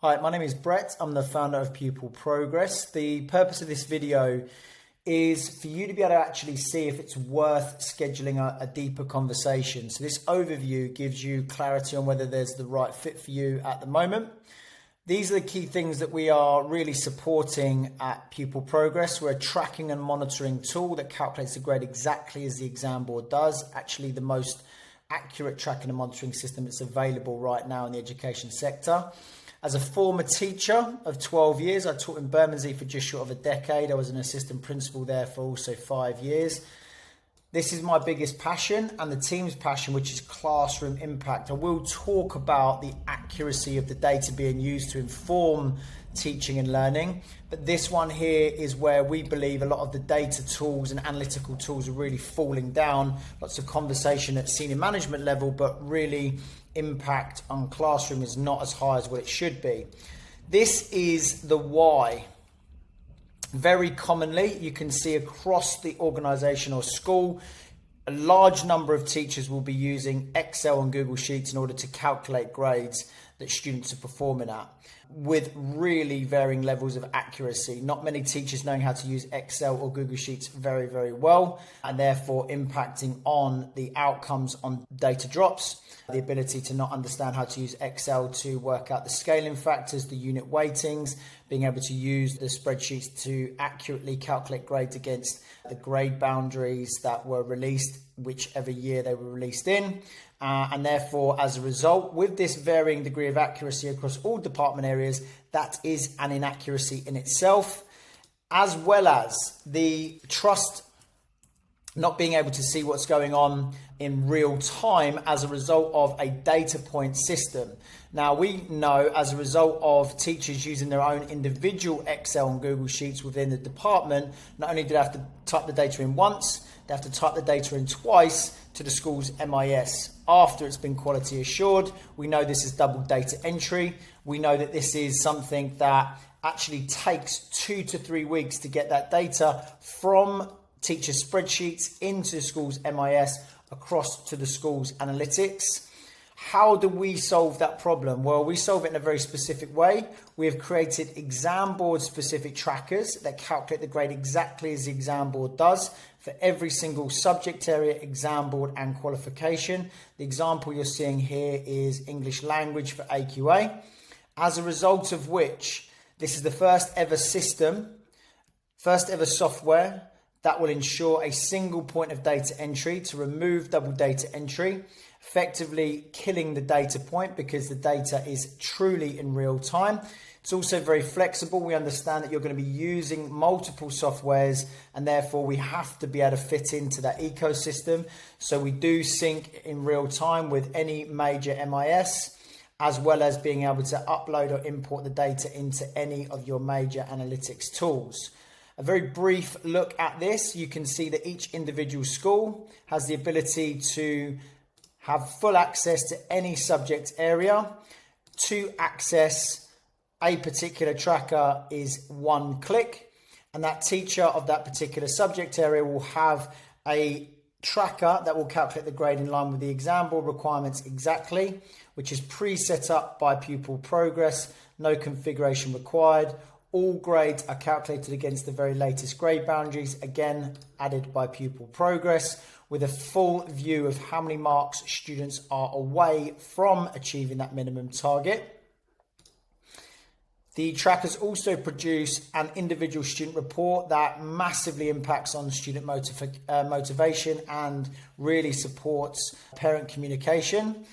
Hi, my name is Brett. I'm the founder of Pupil Progress. The purpose of this video is for you to be able to actually see if it's worth scheduling a deeper conversation. So this overview gives you clarity on whether there's the right fit for you at the moment. These are the key things that we are really supporting at Pupil Progress. We're a tracking and monitoring tool that calculates the grade exactly as the exam board does. Actually, the most accurate tracking and monitoring system that's available right now in the education sector. As a former teacher of 12 years, I taught in Bermondsey for just short of a decade. I was an assistant principal there for also 5 years. This is my biggest passion and the team's passion, which is classroom impact. I will talk about the accuracy of the data being used to inform teaching and learning. But this one here is where we believe a lot of the data tools and analytical tools are really falling down. Lots of conversation at senior management level, but really impact on classroom is not as high as what it should be. This is the why. Very commonly, you can see across the organisation or school, a large number of teachers will be using Excel and Google Sheets in order to calculate grades that students are performing at, with really varying levels of accuracy. Not many teachers knowing how to use Excel or Google Sheets very, very well, and therefore impacting on the outcomes on data drops. The ability to not understand how to use Excel to work out the scaling factors, the unit weightings, being able to use the spreadsheets to accurately calculate grades against the grade boundaries that were released, whichever year they were released in. And therefore, as a result, with this varying degree of accuracy across all department areas, that is an inaccuracy in itself, as well as the trust not being able to see what's going on in real time as a result of a data point system. Now, we know as a result of teachers using their own individual Excel and Google Sheets within the department, not only do they have to type the data in once, they have to type the data in twice to the school's MIS after it's been quality assured. We know this is double data entry. We know that this is something that actually takes 2 to 3 weeks to get that data from teacher spreadsheets into school's MIS across to the school's analytics. How do we solve that problem? Well, we solve it in a very specific way. We have created exam board specific trackers that calculate the grade exactly as the exam board does for every single subject area, exam board and qualification. The example you're seeing here is English language for AQA. As a result of which, this is the first ever system, first ever software that will ensure a single point of data entry to remove double data entry, effectively killing the data point because the data is truly in real time. It's also very flexible. We understand that you're going to be using multiple softwares and therefore we have to be able to fit into that ecosystem. So we do sync in real time with any major MIS, as well as being able to upload or import the data into any of your major analytics tools. A very brief look at this, you can see that each individual school has the ability to have full access to any subject area. To access a particular tracker is one click, and that teacher of that particular subject area will have a tracker that will calculate the grade in line with the exam board requirements exactly, which is pre-set up by Pupil Progress, no configuration required. All grades are calculated against the very latest grade boundaries, again added by Pupil Progress, with a full view of how many marks students are away from achieving that minimum target. The trackers also produce an individual student report that massively impacts on student motivation and really supports parent communication.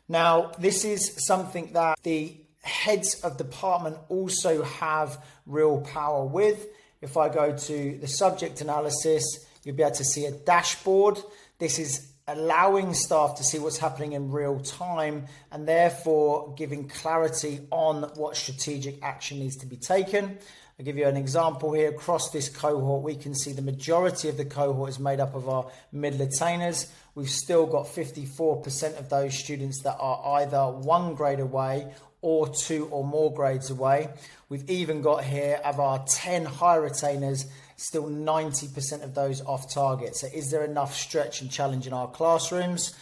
Now, this is something that the heads of department also have real power with. If I go to the subject analysis, you'll be able to see a dashboard. This is allowing staff to see what's happening in real time and therefore giving clarity on what strategic action needs to be taken. I'll give you an example here. Across this cohort, we can see the majority of the cohort is made up of our middle attainers. We've still got 54% of those students that are either one grade away or 2 or more grades away. We've even got here of our 10 higher retainers, still 90% of those off target. So is there enough stretch and challenge in our classrooms?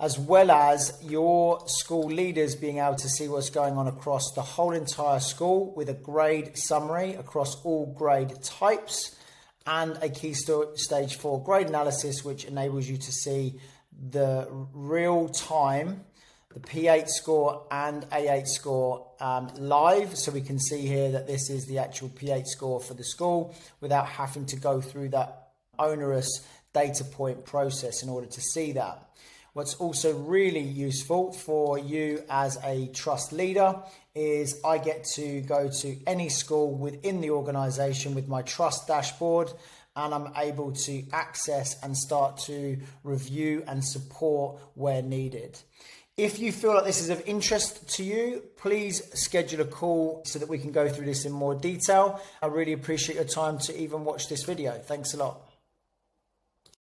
as well as your school leaders being able to see what's going on across the whole entire school with a grade summary across all grade types, and a key stage 4 grade analysis, which enables you to see the real time, the P8 score and A8 score live. So we can see here that this is the actual P8 score for the school without having to go through that onerous data point process in order to see that. What's also really useful for you as a trust leader is I get to go to any school within the organization with my trust dashboard, and I'm able to access and start to review and support where needed. If you feel like this is of interest to you, please schedule a call so that we can go through this in more detail. I really appreciate your time to even watch this video. Thanks a lot.